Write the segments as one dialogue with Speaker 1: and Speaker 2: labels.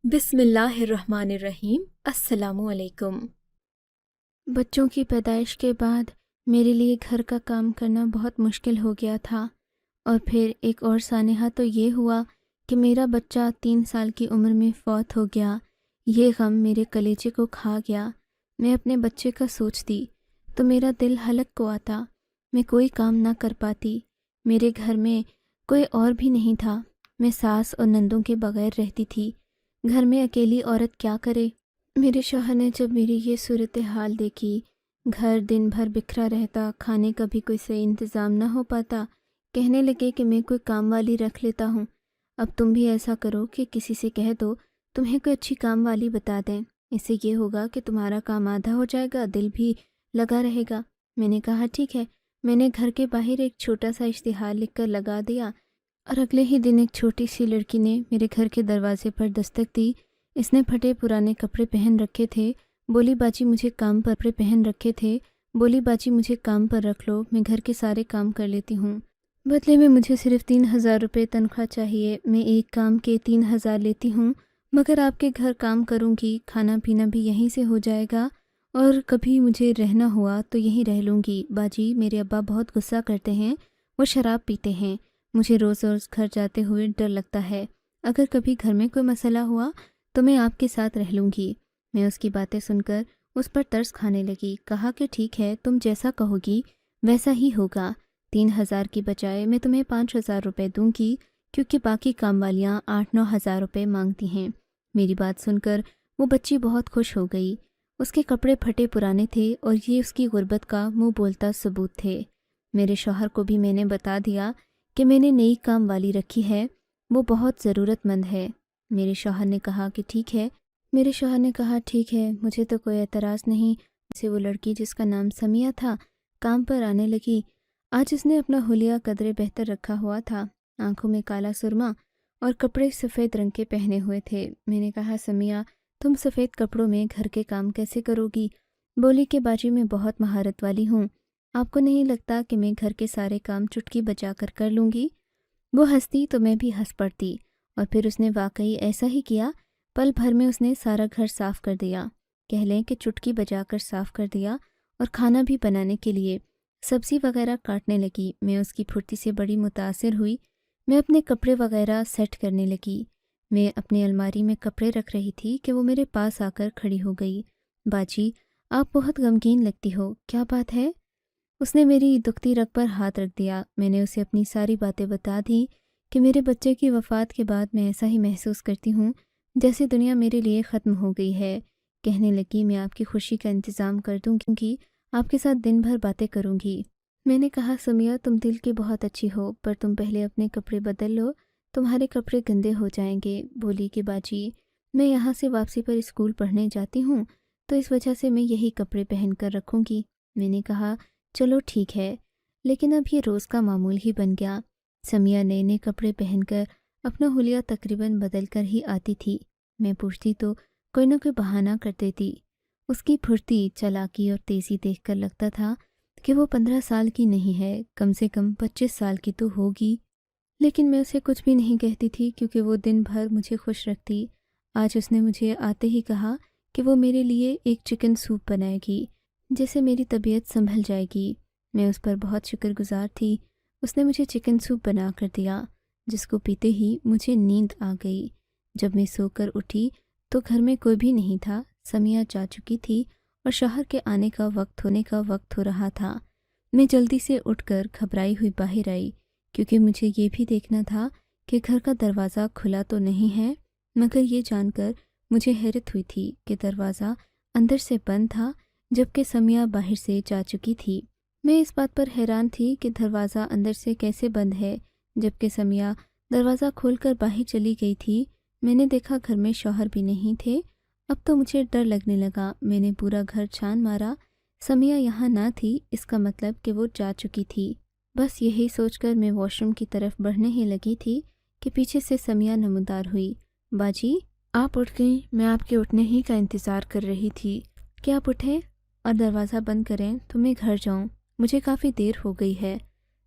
Speaker 1: بسم اللہ الرحمن الرحیم۔ السلام علیکم۔
Speaker 2: بچوں کی پیدائش کے بعد میرے لیے گھر کا کام کرنا بہت مشکل ہو گیا تھا، اور پھر ایک اور سانحہ تو یہ ہوا کہ میرا بچہ 3 سال کی عمر میں فوت ہو گیا۔ یہ غم میرے کلیجے کو کھا گیا۔ میں اپنے بچے کا سوچتی تو میرا دل ہلک کو آتا۔ میں کوئی کام نہ کر پاتی۔ میرے گھر میں کوئی اور بھی نہیں تھا۔ میں ساس اور نندوں کے بغیر رہتی تھی۔ گھر میں اکیلی عورت کیا کرے؟ میرے شوہر نے جب میری یہ صورتحال دیکھی، گھر دن بھر بکھرا رہتا، کھانے کا بھی کوئی صحیح انتظام نہ ہو پاتا، کہنے لگے کہ میں کوئی کام والی رکھ لیتا ہوں۔ اب تم بھی ایسا کرو کہ کسی سے کہہ دو تمہیں کوئی اچھی کام والی بتا دیں، اس سے یہ ہوگا کہ تمہارا کام آدھا ہو جائے گا، دل بھی لگا رہے گا۔ میں نے کہا ٹھیک ہے۔ میں نے گھر کے باہر ایک چھوٹا سا اشتہار لکھ کر لگا دیا، اور اگلے ہی دن ایک چھوٹی سی لڑکی نے میرے گھر کے دروازے پر دستک دی۔ اس نے پھٹے پرانے کپڑے پہن رکھے تھے۔ بولی باجی مجھے کام پر کپڑے پہن رکھے تھے بولی باجی مجھے کام پر رکھ لو، میں گھر کے سارے کام کر لیتی ہوں۔ بدلے میں مجھے صرف 3,000 روپے تنخواہ چاہیے۔ میں ایک کام کے 3,000 لیتی ہوں، مگر آپ کے گھر کام کروں گی، کھانا پینا بھی یہیں سے ہو جائے گا، اور کبھی مجھے رہنا ہوا تو یہیں رہ لوں گی۔ باجی میرے ابا بہت غصہ کرتے ہیں، وہ شراب پیتے ہیں، مجھے روز روز گھر جاتے ہوئے ڈر لگتا ہے۔ اگر کبھی گھر میں کوئی مسئلہ ہوا تو میں آپ کے ساتھ رہ لوں گی۔ میں اس کی باتیں سن کر اس پر ترس کھانے لگی۔ کہا کہ ٹھیک ہے، تم جیسا کہو گی ویسا ہی ہوگا۔ 3,000 کی بجائے میں تمہیں 5,000 روپے دوں گی، کیونکہ باقی کام والیاں 8-9,000 روپے مانگتی ہیں۔ میری بات سن کر وہ بچی بہت خوش ہو گئی۔ اس کے کپڑے پھٹے پرانے تھے، اور یہ اس کی غربت کا منہ بولتا ثبوت تھے۔ میرے شوہر کو بھی میں نے بتا دیا کہ میں نے نئی کام والی رکھی ہے، وہ بہت ضرورت مند ہے۔ میرے شوہر نے کہا ٹھیک ہے، مجھے تو کوئی اعتراض نہیں۔ جسے وہ لڑکی جس کا نام سمیہ تھا کام پر آنے لگی۔ آج اس نے اپنا حلیہ قدرے بہتر رکھا ہوا تھا، آنکھوں میں کالا سرما اور کپڑے سفید رنگ کے پہنے ہوئے تھے۔ میں نے کہا سمیہ تم سفید کپڑوں میں گھر کے کام کیسے کرو گی؟ بولی کہ باجی میں بہت مہارت والی ہوں، آپ کو نہیں لگتا کہ میں گھر کے سارے کام چٹکی بجا کر لوں گی؟ وہ ہنستی تو میں بھی ہنس پڑتی، اور پھر اس نے واقعی ایسا ہی کیا۔ پل بھر میں اس نے سارا گھر صاف کر دیا، کہہ لیں کہ چٹکی بجا کر صاف کر دیا، اور کھانا بھی بنانے کے لیے سبزی وغیرہ کاٹنے لگی۔ میں اس کی پھرتی سے بڑی متاثر ہوئی۔ میں اپنے کپڑے وغیرہ سیٹ کرنے لگی۔ میں اپنی الماری میں کپڑے رکھ رہی تھی کہ وہ میرے پاس آ کر کھڑی ہو گئی۔ باجی آپ بہت غمگین لگتی ہو، کیا بات ہے؟ اس نے میری دکھتی رگ پر ہاتھ رکھ دیا۔ میں نے اسے اپنی ساری باتیں بتا دی کہ میرے بچے کی وفات کے بعد میں ایسا ہی محسوس کرتی ہوں جیسے دنیا میرے لیے ختم ہو گئی ہے۔ کہنے لگی میں آپ کی خوشی کا انتظام کر دوں گی، آپ کے ساتھ دن بھر باتیں کروں گی۔ میں نے کہا سمیہ تم دل کی بہت اچھی ہو، پر تم پہلے اپنے کپڑے بدل لو، تمہارے کپڑے گندے ہو جائیں گے۔ بولی کہ باجی میں یہاں سے واپسی پر اسکول پڑھنے جاتی ہوں، تو اس وجہ سے میں یہی کپڑے پہن کر رکھوں گی۔ میں نے کہا چلو ٹھیک ہے، لیکن اب یہ روز کا معمول ہی بن گیا۔ سمیہ نئے نئے کپڑے پہن کر اپنا حلیہ تقریباً بدل کر ہی آتی تھی۔ میں پوچھتی تو کوئی نہ کوئی بہانہ کر دیتی۔ اس کی پھرتی، چالاکی اور تیزی دیکھ کر لگتا تھا کہ وہ 15 سال کی نہیں ہے، کم سے کم 25 سال کی تو ہوگی۔ لیکن میں اسے کچھ بھی نہیں کہتی تھی، کیونکہ وہ دن بھر مجھے خوش رکھتی۔ آج اس نے مجھے آتے ہی کہا کہ وہ میرے لیے ایک چکن سوپ بنائے گی، جس سے میری طبیعت سنبھل جائے گی۔ میں اس پر بہت شکر گزار تھی۔ اس نے مجھے چکن سوپ بنا کر دیا، جس کو پیتے ہی مجھے نیند آ گئی۔ جب میں سو کر اٹھی تو گھر میں کوئی بھی نہیں تھا۔ سمیہ جا چکی تھی اور شوہر کے آنے کا وقت ہو رہا تھا۔ میں جلدی سے اٹھ کر گھبرائی ہوئی باہر آئی، کیونکہ مجھے یہ بھی دیکھنا تھا کہ گھر کا دروازہ کھلا تو نہیں ہے، مگر یہ جان کر مجھے حیرت ہوئی تھی کہ دروازہ اندر سے بند تھا، جبکہ سمیہ باہر سے جا چکی تھی۔ میں اس بات پر حیران تھی کہ دروازہ اندر سے کیسے بند ہے، جبکہ سمیہ دروازہ کھول کر باہر چلی گئی تھی۔ میں نے دیکھا گھر میں شوہر بھی نہیں تھے۔ اب تو مجھے ڈر لگنے لگا۔ میں نے پورا گھر چھان مارا، سمیہ یہاں نہ تھی، اس کا مطلب کہ وہ جا چکی تھی۔ بس یہی سوچ کر میں واش روم کی طرف بڑھنے ہی لگی تھی کہ پیچھے سے سمیہ نمودار ہوئی۔ باجی آپ اٹھ گئیں، میں آپ کے اٹھنے ہی کا انتظار کر رہی تھی کہ آپ اٹھیں اور دروازہ بند کریں تو میں گھر جاؤں، مجھے کافی دیر ہو گئی ہے۔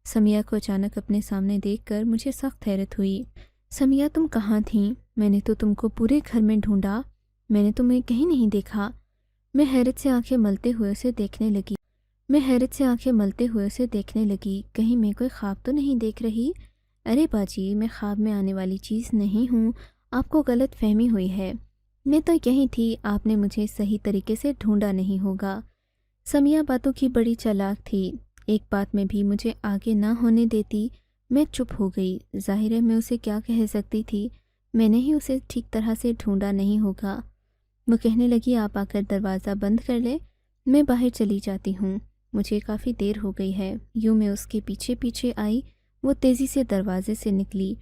Speaker 2: سمیہ کو اچانک اپنے سامنے دیکھ کر مجھے سخت حیرت ہوئی۔ سمیہ تم کہاں تھیں؟ میں نے تو تم کو پورے گھر میں ڈھونڈا، میں نے تمہیں کہیں نہیں دیکھا۔ میں حیرت سے آنکھیں ملتے ہوئے اسے دیکھنے لگی، کہیں میں کوئی خواب تو نہیں دیکھ رہی؟ ارے باجی، میں خواب میں آنے والی چیز نہیں ہوں، آپ کو غلط فہمی ہوئی ہے۔ میں تو یہیں تھی، آپ نے مجھے صحیح طریقے سے ڈھونڈا نہیں ہوگا۔ سمیہ باتوں کی بڑی چالاک تھی، ایک بات میں بھی مجھے آگے نہ ہونے دیتی۔ میں چپ ہو گئی، ظاہر ہے میں اسے کیا کہہ سکتی تھی، میں نے ہی اسے ٹھیک طرح سے ڈھونڈا نہیں ہوگا۔ وہ کہنے لگی آپ آ کر دروازہ بند کر لے، میں باہر چلی جاتی ہوں، مجھے کافی دیر ہو گئی ہے۔ یوں میں اس کے پیچھے پیچھے آئی، وہ تیزی سے دروازے سے نکلی۔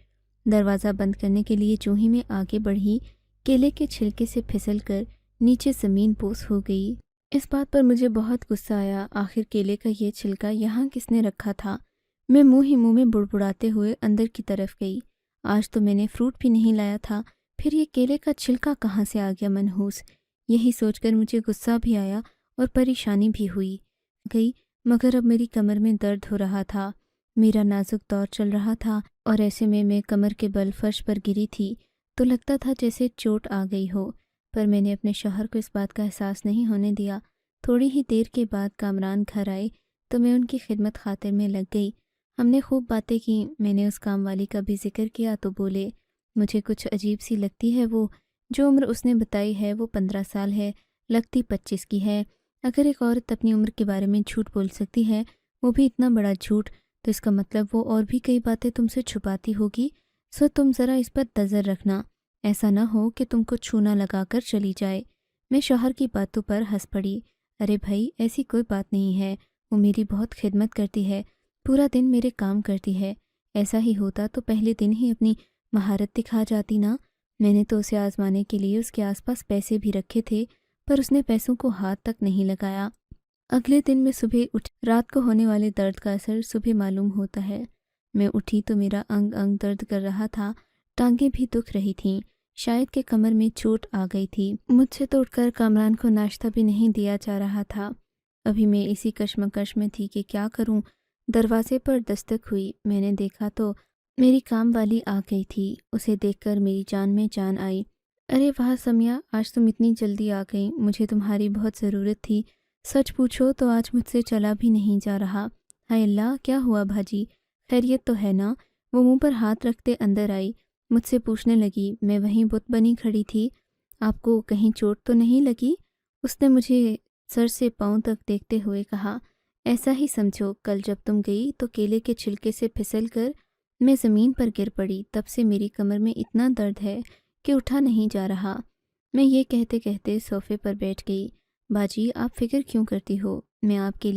Speaker 2: دروازہ بند کرنے کے لیے جو ہی میں آگے بڑھی، کیلے کے چھلکے سے پھسل کر نیچے زمین بوس ہو گئی۔ اس بات پر مجھے بہت غصہ آیا، آخر کیلے کا یہ چھلکا یہاں کس نے رکھا تھا؟ میں منہ ہی منہ میں بڑبڑاتے ہوئے اندر کی طرف گئی۔ آج تو میں نے فروٹ بھی نہیں لایا تھا، پھر یہ کیلے کا چھلکا کہاں سے آ گیا منحوس؟ یہی سوچ کر مجھے غصہ بھی آیا اور پریشانی بھی ہوئی گئی، مگر اب میری کمر میں درد ہو رہا تھا، میرا نازک دور چل رہا تھا، اور ایسے میں کمر کے بل فرش پر گری تھی تو لگتا تھا جیسے چوٹ آ گئی ہو، پر میں نے اپنے شوہر کو اس بات کا احساس نہیں ہونے دیا۔ تھوڑی ہی دیر کے بعد کامران گھر آئے تو میں ان کی خدمت خاطر میں لگ گئی۔ ہم نے خوب باتیں کی، میں نے اس کام والی کا بھی ذکر کیا تو بولے مجھے کچھ عجیب سی لگتی ہے وہ، جو عمر اس نے بتائی ہے وہ 15 سال ہے، لگتی 25 کی ہے۔ اگر ایک عورت اپنی عمر کے بارے میں جھوٹ بول سکتی ہے، وہ بھی اتنا بڑا جھوٹ، تو اس کا مطلب وہ اور بھی کئی باتیں تم سے چھپاتی ہوگی، سو تم ذرا اس پر نظر رکھنا، ایسا نہ ہو کہ تم کو چھونا لگا کر چلی جائے۔ میں شوہر کی باتوں پر ہنس پڑی، ارے بھائی ایسی کوئی بات نہیں ہے، وہ میری بہت خدمت کرتی ہے، پورا دن میرے کام کرتی ہے، ایسا ہی ہوتا تو پہلے دن ہی اپنی مہارت دکھا جاتی نا۔ میں نے تو اسے آزمانے کے لیے اس کے آس پاس پیسے بھی رکھے تھے، پر اس نے پیسوں کو ہاتھ تک نہیں لگایا۔ اگلے دن میں صبح رات کو ہونے والے درد کا اثر صبح معلوم ہوتا ہے۔ میں اٹھی تو میرا انگ انگ درد کر رہا تھا، ٹانگیں بھی دکھ رہی تھیں، شاید کہ کمر میں چوٹ آ گئی تھی۔ مجھ سے تو اٹھ کر کامران کو ناشتہ بھی نہیں دیا جا رہا تھا۔ ابھی میں اسی کشمکش میں تھی کہ کیا کروں۔ دروازے پر دستک ہوئی، میں نے دیکھا تو میری کام والی آ گئی تھی، اسے دیکھ کر میری جان میں جان آئی۔ ارے واہ سمیہ، آج تم اتنی جلدی آ گئی، مجھے تمہاری بہت ضرورت تھی، سچ پوچھو تو آج مجھ سے چلا بھی نہیں جا رہا۔ ہائے اللہ، کیا ہوا بھاجی، خیریت تو ہے نا؟ وہ منہ پر ہاتھ رکھتے اندر آئی، مجھ سے پوچھنے لگی، میں وہیں بت بنی کھڑی تھی، آپ کو کہیں چوٹ تو نہیں لگی؟ اس نے مجھے سر سے پاؤں تک دیکھتے ہوئے کہا، ایسا ہی سمجھو، کل جب تم گئی تو کیلے کے چھلکے سے پھسل کر میں زمین پر گر پڑی، تب سے میری کمر میں اتنا درد ہے کہ اٹھا نہیں جا رہا۔ میں یہ کہتے کہتے صوفے پر بیٹھ گئی۔ باجی آپ فکر کیوں کرتی ہو، میں آپ کے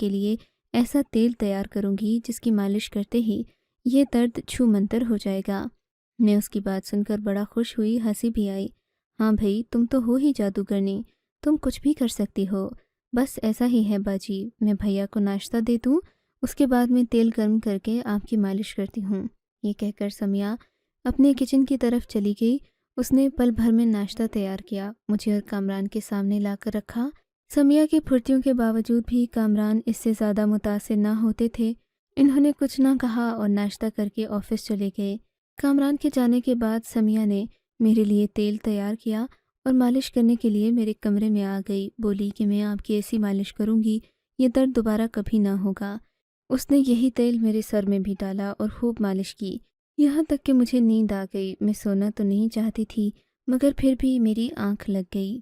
Speaker 2: لیے ایسا تیل تیار کروں گی جس کی مالش کرتے ہی یہ درد چھو منتر ہو جائے گا۔ میں اس کی بات سن کر بڑا خوش ہوئی، ہنسی بھی آئی۔ ہاں بھائی، تم تو ہو ہی جادوگرنی، تم کچھ بھی کر سکتی ہو۔ بس ایسا ہی ہے باجی، میں بھیا کو ناشتہ دے دوں، اس کے بعد میں تیل گرم کر کے آپ کی مالش کرتی ہوں۔ یہ کہہ کر سمیہ اپنے کچن کی طرف چلی گئی۔ اس نے پل بھر میں ناشتہ تیار کیا، مجھے اور کامران کے سامنے لا کر رکھا۔ سمیہ کی پھرتیوں کے باوجود بھی کامران اس سے زیادہ متاثر نہ ہوتے تھے۔ انہوں نے کچھ نہ کہا اور ناشتہ کر کے آفس چلے گئے۔ کامران کے جانے کے بعد سمیہ نے میرے لیے تیل تیار کیا اور مالش کرنے کے لیے میرے کمرے میں آ گئی، بولی کہ میں آپ کی ایسی مالش کروں گی یہ درد دوبارہ کبھی نہ ہوگا۔ اس نے یہی تیل میرے سر میں بھی ڈالا اور خوب مالش کی، یہاں تک کہ مجھے نیند آ گئی۔ میں سونا تو نہیں چاہتی تھی، مگر پھر بھی میری آنکھ لگ گئی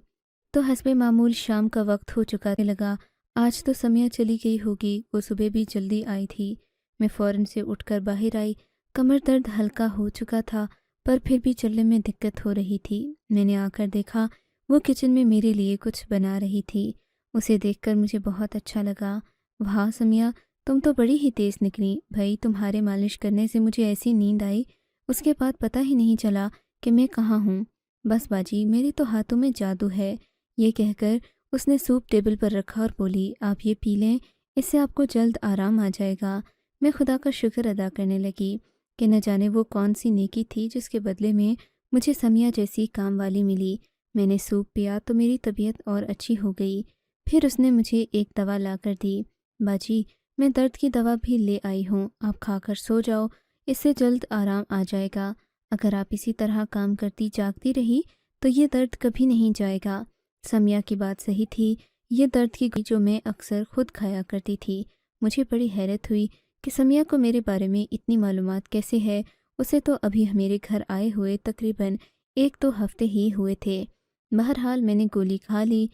Speaker 2: تو حسب معمول شام کا وقت ہو چکا لگا۔ آج تو سمیہ چلی گئی ہوگی، وہ صبح بھی جلدی آئی تھی۔ میں فوراً سے اٹھ کر باہر آئی، کمر درد ہلکا ہو چکا تھا، پر پھر بھی چلنے میں دقت ہو رہی تھی۔ میں نے آ کر دیکھا وہ کچن میں میرے لیے کچھ بنا رہی تھی، اسے دیکھ کر مجھے بہت اچھا لگا۔ واہ سمیہ، تم تو بڑی ہی تیز نکلی، بھائی تمہارے مالش کرنے سے مجھے ایسی نیند آئی، اس کے بعد پتہ ہی نہیں چلا کہ میں کہاں ہوں۔ بس باجی، میرے تو ہاتھوں میں جادو ہے۔ یہ کہہ کر اس نے سوپ ٹیبل پر رکھا اور بولی، آپ یہ پی لیں، اس سے آپ کو جلد آرام آ جائے گا۔ میں خدا کا شکر ادا کرنے لگی کہ نہ جانے وہ کون سی نیکی تھی جس کے بدلے میں مجھے سمیہ جیسی کام والی ملی۔ میں نے سوپ پیا تو میری طبیعت اور اچھی ہو گئی۔ پھر اس نے مجھے ایک دوا لا کر دی۔ باجی، میں درد کی دوا بھی لے آئی ہوں، آپ کھا کر سو جاؤ، اس سے جلد آرام آ جائے گا۔ اگر آپ اسی طرح کام کرتی جاگتی رہی تو یہ درد کبھی نہیں جائے گا۔ سمیہ کی بات صحیح تھی، یہ درد کی گولی جو میں اکثر خود کھایا کرتی تھی۔ مجھے بڑی حیرت ہوئی کہ سمیہ کو میرے بارے میں اتنی معلومات کیسے ہے۔ اسے تو ابھی میرے گھر آئے ہوئے تقریباً 1-2 ہفتے ہی ہوئے تھے۔ بہرحال میں نے گولی کھا لی،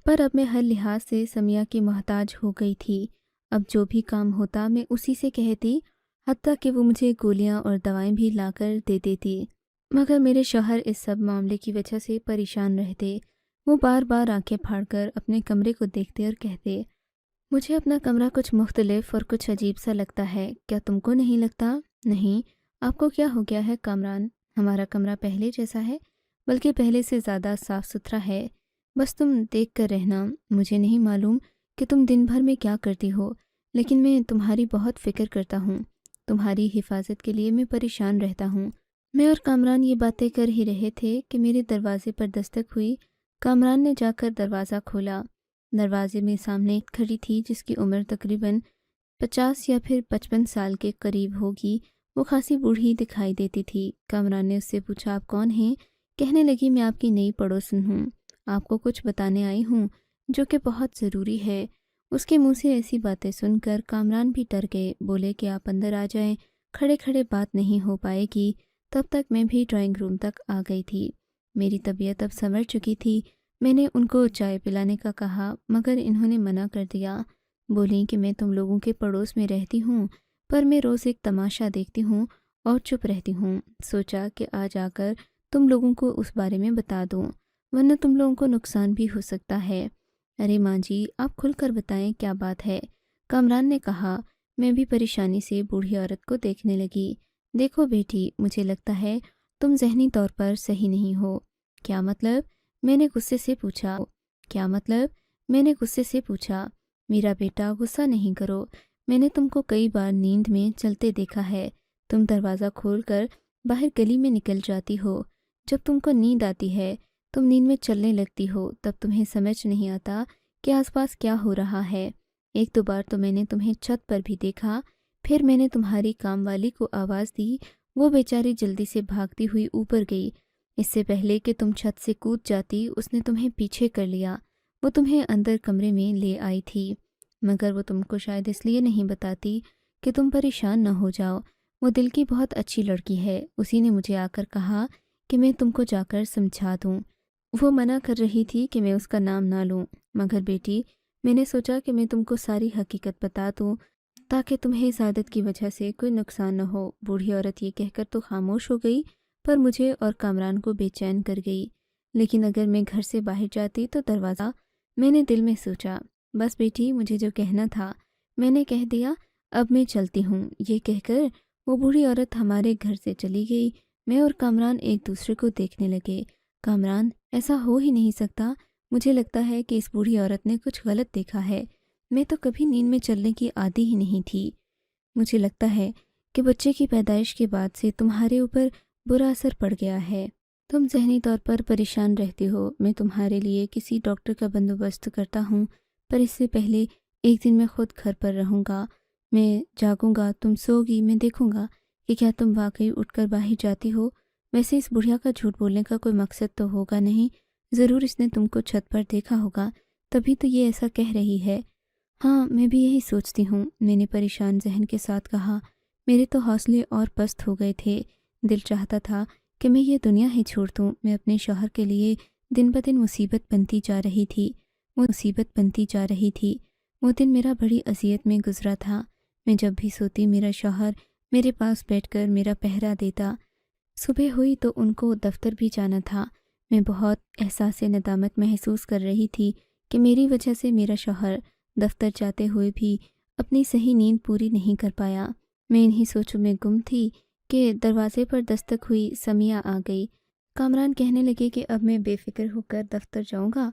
Speaker 2: پر اب میں ہر لحاظ سے سمیہ کی محتاج ہو گئی تھی۔ اب جو بھی کام ہوتا میں اسی سے کہتی، حتیٰ کہ وہ مجھے گولیاں اور دوائیں بھی لا کر دے دیتی۔ مگر میرے شوہر اس سب معاملے کی وجہ سے پریشان رہتے۔ وہ بار بار آنکھیں پھاڑ کر اپنے کمرے کو دیکھتے اور کہتے، مجھے اپنا کمرہ کچھ مختلف اور کچھ عجیب سا لگتا ہے، کیا تم کو نہیں لگتا؟ نہیں، آپ کو کیا ہو گیا ہے کامران؟ ہمارا کمرہ پہلے جیسا ہے، بلکہ پہلے سے زیادہ صاف ستھرا ہے۔ بس تم دیکھ کر رہنا۔ مجھے نہیں معلوم کہ تم دن بھر میں کیا کرتی ہو، لیکن میں تمہاری بہت فکر کرتا ہوں۔ تمہاری حفاظت کے لیے میں پریشان رہتا ہوں۔ میں اور کامران یہ باتیں کر ہی رہے تھے کہ میرے دروازے پر دستک ہوئی۔ کامران نے جا کر دروازہ کھولا۔ دروازے میں سامنے ایک کھڑی تھی جس کی عمر تقریباً 50 یا پھر 55 سال کے قریب ہوگی۔ وہ خاصی بوڑھی دکھائی دیتی تھی۔ کامران نے اس سے پوچھا، آپ کون ہیں؟ کہنے لگی، میں آپ کی نئی پڑوسن ہوں، آپ کو کچھ بتانے آئی ہوں جو کہ بہت ضروری ہے۔ اس کے منہ سے ایسی باتیں سن کر کامران بھی ڈر گئے، بولے کہ آپ اندر آ جائیں، کھڑے کھڑے بات نہیں ہو پائے گی۔ تب تک میں بھی ڈرائنگ روم تک آ گئی تھی۔ میری طبیعت اب سنور چکی تھی۔ میں نے ان کو چائے پلانے کا کہا، مگر انہوں نے منع کر دیا۔ بولیں کہ میں تم لوگوں کے پڑوس میں رہتی ہوں، پر میں روز ایک تماشا دیکھتی ہوں اور چپ رہتی ہوں۔ سوچا کہ آج آ کر تم لوگوں کو اس بارے میں بتا دوں، ورنہ تم لوگوں کو نقصان بھی ہو سکتا ہے۔ ارے ماں جی، آپ کھل کر بتائیں کیا بات ہے؟ کامران نے کہا۔ میں بھی پریشانی سے بوڑھی عورت کو دیکھنے لگی۔ دیکھو بیٹی، مجھے لگتا ہے تم ذہنی طور پر صحیح نہیں ہو۔ کیا مطلب؟ میں نے غصے سے پوچھا۔ کیا مطلب؟ میں نے غصے سے پوچھا۔ میرا بیٹا، غصہ نہیں کرو۔ میں نے تم کو کئی بار نیند میں چلتے دیکھا ہے۔ تم دروازہ کھول کر باہر گلی میں نکل جاتی ہو۔ جب تم کو نیند آتی ہے، تم نیند میں چلنے لگتی ہو، تب تمہیں سمجھ نہیں آتا کہ آس پاس کیا ہو رہا ہے۔ 1-2 بار تو میں نے تمہیں چھت پر بھی دیکھا۔ پھر میں نے تمہاری کام والی کو آواز دی، وہ بیچاری جلدی سے بھاگتی ہوئی اوپر گئی۔ اس سے پہلے کہ تم چھت سے کود جاتی، اس نے تمہیں پیچھے کر لیا۔ وہ تمہیں اندر کمرے میں لے آئی تھی، مگر وہ تم کو شاید اس لیے نہیں بتاتی کہ تم پریشان نہ ہو جاؤ۔ وہ دل کی بہت اچھی لڑکی ہے۔ اسی نے مجھے آ کر کہا کہ میں تم کو جا کر سمجھا دوں۔ وہ منع کر رہی تھی کہ میں اس کا نام نہ لوں، مگر بیٹی، میں نے سوچا کہ میں تم کو ساری حقیقت بتا دوں تاکہ تمہیں اس عادت کی وجہ سے کوئی نقصان نہ ہو۔ بوڑھی عورت یہ کہہ کر تو خاموش ہو گئی، پر مجھے اور کامران کو بے چین کر گئی۔ لیکن اگر میں گھر سے باہر جاتی تو دروازہ، میں نے دل میں سوچا، بس بیٹی، مجھے جو کہنا تھا میں نے کہہ دیا، اب میں چلتی ہوں۔ یہ کہہ کر وہ بوڑھی عورت ہمارے گھر سے چلی گئی۔ میں اور کامران ایک دوسرے کو دیکھنے لگے۔ کامران، ایسا ہو ہی نہیں سکتا، مجھے لگتا ہے کہ اس بوڑھی عورت نے کچھ غلط دیکھا ہے۔ میں تو کبھی نیند میں چلنے کی عادی ہی نہیں تھی۔ مجھے لگتا ہے کہ بچے کی پیدائش کے بعد سے تمہارے اوپر برا اثر پڑ گیا ہے۔ تم ذہنی طور پر پریشان رہتی ہو۔ میں تمہارے لیے کسی ڈاکٹر کا بندوبست کرتا ہوں، پر اس سے پہلے ایک دن میں خود گھر پر رہوں گا۔ میں جاگوں گا، تم سو گی، میں دیکھوں گا کہ کیا تم واقعی اٹھ کر باہر جاتی ہو۔ ویسے اس بڑھیا کا جھوٹ بولنے کا کوئی مقصد تو ہوگا نہیں، ضرور اس نے تم کو چھت پر دیکھا ہوگا، تبھی تو یہ ایسا کہہ رہی ہے۔ ہاں، میں بھی یہی سوچتی ہوں، میں نے پریشان ذہن کے ساتھ کہا۔ میرے تو حوصلے اور پست ہو گئے تھے۔ دل چاہتا تھا کہ میں یہ دنیا ہی چھوڑ دوں۔ میں اپنے شوہر کے لیے دن بدن مصیبت بنتی جا رہی تھی، وہ مصیبت بنتی جا رہی تھی۔ وہ دن میرا بڑی اذیت میں گزرا تھا۔ میں جب بھی سوتی، میرا شوہر میرے پاس بیٹھ کر میرا پہرا دیتا۔ صبح ہوئی تو ان کو دفتر بھی جانا تھا۔ میں بہت احساس ندامت محسوس کر رہی تھی کہ میری وجہ سے میرا شوہر دفتر جاتے ہوئے بھی اپنی صحیح نیند پوری نہیں کر پایا۔ میں انہی سوچوں میں گم تھی کہ دروازے پر دستک ہوئی۔ سمیہ آ گئی۔ کامران کہنے لگے کہ اب میں بے فکر ہو کر دفتر جاؤں گا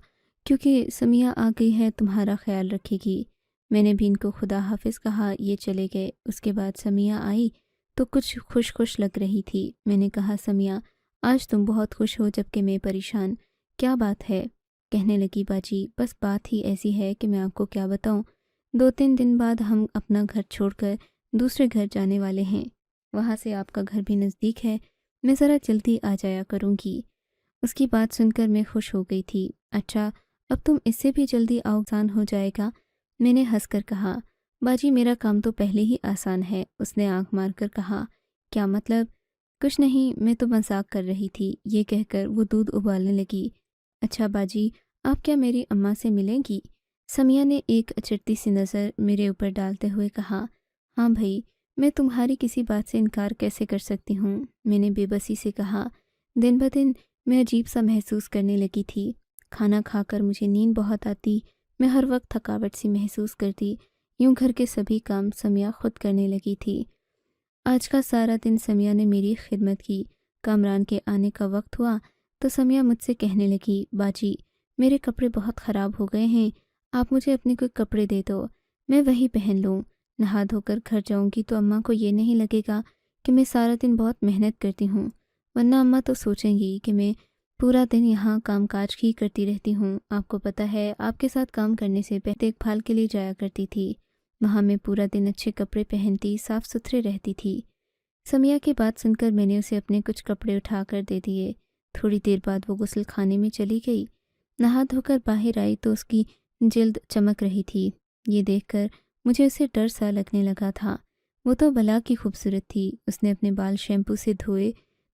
Speaker 2: کیونکہ سمیہ آ گئی ہے، تمہارا خیال رکھے گی۔ میں نے بھی ان کو خدا حافظ کہا، یہ چلے گئے۔ اس کے بعد سمیہ آئی تو کچھ خوش لگ رہی تھی۔ میں نے کہا، سمیہ، آج تم بہت خوش ہو جبکہ میں پریشان، کیا بات ہے؟ کہنے لگی، باجی، بس بات ہی ایسی ہے کہ میں آپ کو کیا بتاؤں۔ 2-3 دن بعد ہم اپنا گھر چھوڑ کر دوسرے گھر جانے والے ہیں۔ وہاں سے آپ کا گھر بھی نزدیک ہے، میں ذرا جلدی آ جایا کروں گی۔ اس کی بات سن کر میں خوش ہو گئی تھی۔ اچھا، اب تم اس سے بھی جلدی آسان ہو جائے گا، میں نے ہنس کر کہا۔ باجی میرا کام تو پہلے ہی آسان ہے، اس نے آنکھ مار کر کہا۔ کیا مطلب؟ کچھ نہیں، میں تو مذاق کر رہی تھی، یہ کہہ کر وہ دودھ ابالنے لگی۔ اچھا باجی، آپ کیا میری اماں سے ملیں گی؟ سمیہ نے ایک چڑتی سی نظر میرے اوپر ڈالتے ہوئے کہا۔ ہاں بھائی، میں تمہاری کسی بات سے انکار کیسے کر سکتی ہوں، میں نے بے بسی سے کہا۔ دن بدن میں عجیب سا محسوس کرنے لگی تھی۔ کھانا کھا کر مجھے نیند بہت آتی، میں ہر وقت تھکاوٹ سی محسوس کرتی، یوں گھر کے سبھی کام سمیہ خود کرنے لگی تھی۔ آج کا سارا دن سمیہ نے میری خدمت کی۔ کامران کے آنے کا وقت ہوا تو سمیہ مجھ سے کہنے لگی، باجی میرے کپڑے بہت خراب ہو گئے ہیں، آپ مجھے اپنے کوئی کپڑے دے دو، میں وہی پہن لوں۔ نہا دھو کر گھر جاؤں گی تو اماں کو یہ نہیں لگے گا کہ میں سارا دن بہت محنت کرتی ہوں، ورنہ اماں تو سوچیں گی کہ میں پورا دن یہاں کام کاج ہی کرتی رہتی ہوں۔ آپ کو پتہ ہے آپ کے ساتھ کام کرنے سے دیکھ بھال کے لیے جایا کرتی تھی، وہاں میں پورا دن اچھے کپڑے پہنتی، صاف ستھرے رہتی تھی۔ سمیہ کی بات سن کر میں نے اسے اپنے کچھ کپڑے اٹھا کر دے دیے۔ تھوڑی دیر بعد وہ غسل خانے میں چلی گئی۔ نہا دھو کر باہر آئی تو اس کی جلد چمک رہی تھی، یہ دیکھ کر مجھے اسے ڈر سا لگنے لگا تھا۔ وہ تو بلا کی خوبصورت تھی، اس نے اپنے بال شیمپو سے دھوئے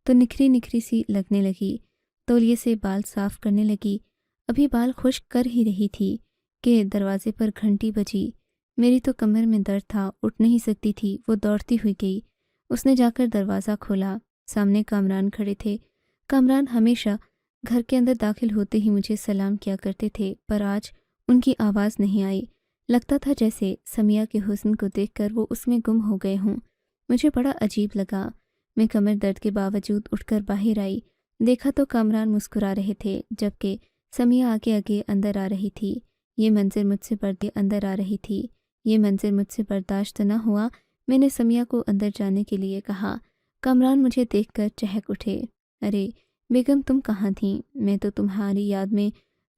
Speaker 2: تو نکھری نکھری سی لگنے لگی، تولیے سے بال صاف کرنے لگی۔ ابھی بال خشک کر ہی رہی تھی کہ دروازے پر گھنٹی بجی۔ میری تو کمر میں درد تھا، اٹھ نہیں سکتی تھی، وہ دوڑتی ہوئی گئی۔ اس نے جا کر دروازہ کھولا، سامنے کامران کھڑے تھے۔ کامران ہمیشہ گھر کے اندر داخل ہوتے ہی مجھے سلام کیا کرتے تھے، پر آج ان کی آواز نہیں آئی۔ لگتا تھا جیسے سمیہ کے حسن کو دیکھ کر وہ اس میں گم ہو گئے ہوں۔ مجھے بڑا عجیب لگا۔ میں کمر درد کے باوجود اٹھ کر باہر آئی، دیکھا تو کامران مسکرا رہے تھے، جبکہ سمیہ آگے آگے اندر آ رہی تھی۔ یہ منظر مجھ سے برداشت نہ ہوا۔ میں نے سمیہ کو اندر جانے کے لیے کہا۔ کامران مجھے دیکھ کر چہک اٹھے۔ ارے بیگم، تم کہاں تھیں؟ میں تو تمہاری یاد میں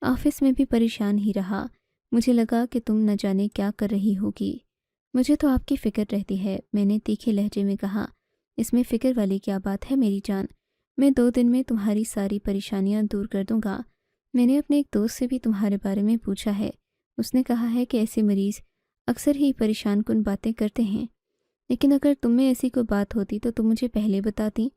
Speaker 2: آفس میں بھی پریشان ہی رہا، مجھے لگا کہ تم نہ جانے کیا کر رہی ہوگی۔ مجھے تو آپ کی فکر رہتی ہے، میں نے تیکھے لہجے میں کہا۔ اس میں فکر والی کیا بات ہے میری جان، میں 2 دن میں تمہاری ساری پریشانیاں دور کر دوں گا۔ میں نے اپنے ایک دوست سے بھی تمہارے بارے میں پوچھا ہے، اس نے کہا ہے کہ ایسے مریض اکثر ہی پریشان کن باتیں کرتے ہیں، لیکن اگر تم میں ایسی کوئی بات ہوتی تو تم مجھے پہلے بتاتی۔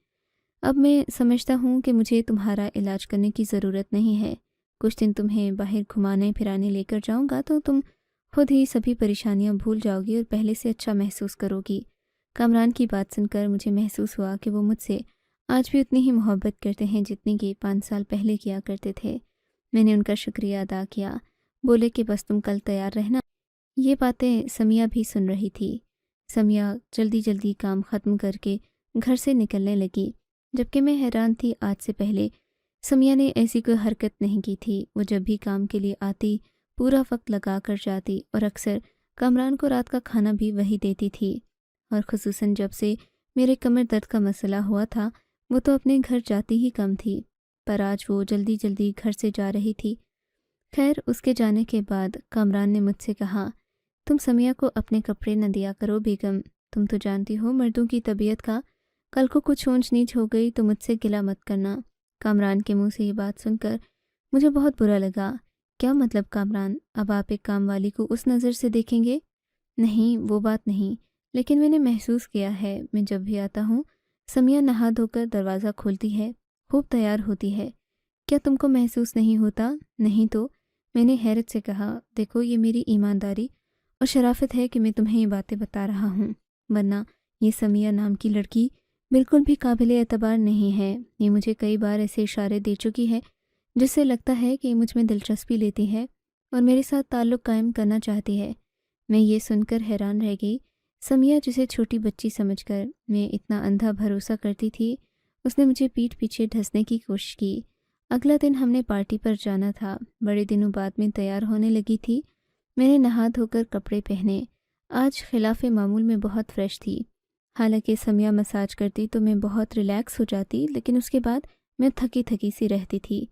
Speaker 2: اب میں سمجھتا ہوں کہ مجھے تمہارا علاج کرنے کی ضرورت نہیں ہے، کچھ دن تمہیں باہر گھمانے پھرانے لے کر جاؤں گا تو تم خود ہی سبھی پریشانیاں بھول جاؤ گی اور پہلے سے اچھا محسوس کرو گی۔ کامران کی بات سن کر مجھے محسوس ہوا کہ وہ مجھ سے آج بھی اتنی ہی محبت کرتے ہیں جتنی کہ 5 سال پہلے کیا کرتے تھے۔ میں نے ان کا شکریہ ادا کیا، بولے کہ بس تم کل تیار رہنا۔ یہ باتیں سمیہ بھی سن رہی تھی۔ سمیہ جلدی جلدی کام ختم کر کے گھر سے نکلنے لگی، جبکہ میں حیران تھی آج سے پہلے سمیہ نے ایسی کوئی حرکت نہیں کی تھی۔ وہ جب بھی کام کے لیے آتی پورا وقت لگا کر جاتی، اور اکثر کامران کو رات کا کھانا بھی وہی دیتی تھی، اور خصوصاً جب سے میرے کمر درد کا مسئلہ ہوا تھا وہ تو اپنے گھر جاتی ہی کم تھی، پر آج وہ جلدی جلدی گھر سے جا رہی تھی۔ خیر، اس کے جانے کے بعد کامران نے مجھ سے کہا، تم سمیہ کو اپنے کپڑے نہ دیا کرو بیگم، تم تو جانتی ہو مردوں کی طبیعت کا، کل کو کچھ اونچ نیچ ہو گئی تو مجھ سے گلہ مت کرنا۔ کامران کے منہ سے یہ بات سن کر مجھے بہت برا لگا۔ کیا مطلب کامران، اب آپ ایک کام والی کو اس نظر سے دیکھیں گے؟ نہیں، وہ بات نہیں، لیکن میں نے محسوس کیا ہے میں جب بھی آتا ہوں سمیہ نہا دھو کر دروازہ کھولتی ہے، خوب تیار ہوتی ہے۔ کیا تم کو محسوس نہیں ہوتا؟ نہیں تو، میں نے حیرت سے کہا۔ دیکھو، یہ میری ایمانداری اور شرافت ہے کہ میں تمہیں یہ باتیں بتا رہا ہوں، ورنہ یہ سمیہ نام کی لڑکی بالکل بھی قابل اعتبار نہیں ہے۔ یہ مجھے کئی بار ایسے اشارے دے چکی ہے جس سے لگتا ہے کہ مجھ میں دلچسپی لیتی ہے اور میرے ساتھ تعلق قائم کرنا چاہتی ہے۔ میں یہ سن کر حیران رہ گئی۔ سمیہ، جسے چھوٹی بچی سمجھ کر میں اتنا اندھا بھروسہ کرتی تھی، اس نے مجھے پیٹھ پیچھے ڈھسنے کی کوشش کی۔ اگلا دن ہم نے پارٹی پر جانا تھا، بڑے دنوں بعد میں تیار ہونے لگی تھی۔ میں نے نہا دھو کر کپڑے پہنے، آج خلاف معمول میں بہت فریش تھی۔ حالانکہ سمیہ مساج کرتی تو میں بہت ریلیکس ہو جاتی، لیکن اس کے بعد میں تھکی تھکی سی رہتی تھی۔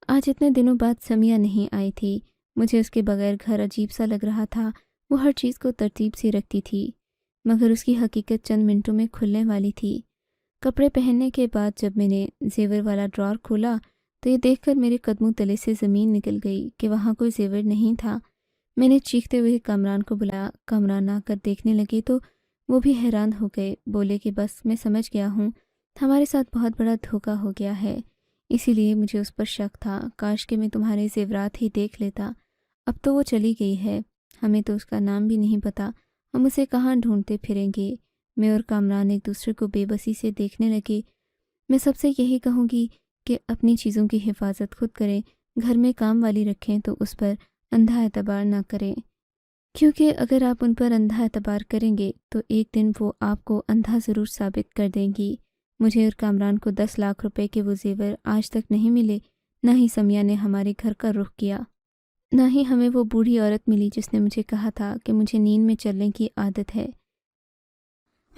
Speaker 2: آج اتنے دنوں بعد سمیہ نہیں آئی تھی، مجھے اس کے بغیر گھر عجیب سا لگ رہا تھا۔ وہ ہر چیز کو ترتیب سے رکھتی تھی، مگر اس کی حقیقت چند منٹوں میں کھلنے والی تھی۔ کپڑے پہننے کے بعد جب میں نے زیور والا ڈرار کھولا تو یہ دیکھ کر میرے قدموں تلے سے زمین نکل گئی کہ وہاں کوئی زیور نہیں تھا۔ میں نے چیختے ہوئے کامران کو بلایا۔ کامران آ کر دیکھنے لگے تو وہ بھی حیران ہو گئے، بولے کہ بس میں سمجھ گیا ہوں، ہمارے ساتھ بہت بڑا دھوکہ ہو گیا ہے، اسی لیے مجھے اس پر شک تھا، کاش کہ میں تمہارے زیورات ہی دیکھ لیتا۔ اب تو وہ چلی گئی ہے، ہمیں تو اس کا نام بھی نہیں پتہ، ہم اسے کہاں ڈھونڈتے پھریں گے۔ میں اور کامران ایک دوسرے کو بے بسی سے دیکھنے لگے۔ میں سب سے یہی کہوں گی کہ اپنی چیزوں کی حفاظت خود کریں، گھر میں کام والی رکھیں تو اس پر اندھا اعتبار نہ کریں، کیونکہ اگر آپ ان پر اندھا اعتبار کریں گے تو ایک دن وہ آپ کو اندھا ضرور ثابت کر دیں گی۔ مجھے اور کامران کو 10 لاکھ روپے کے وہ زیور آج تک نہیں ملے، نہ ہی سمیہ نے ہمارے گھر کا رخ کیا، نہ ہی ہمیں وہ بوڑھی عورت ملی جس نے مجھے کہا تھا کہ مجھے نیند میں چلنے کی عادت ہے۔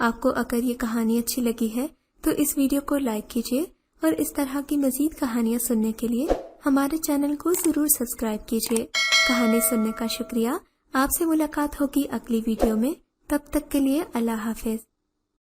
Speaker 1: آپ کو اگر یہ کہانی اچھی لگی ہے تو اس ویڈیو کو لائک کیجیے اور اس طرح کی مزید کہانیاں سننے کے لیے ہمارے چینل کو ضرور سبسکرائب کیجیے۔ کہانی سننے کا شکریہ۔ آپ سے ملاقات ہوگی اگلی ویڈیو میں، تب تک کے لیے اللہ حافظ۔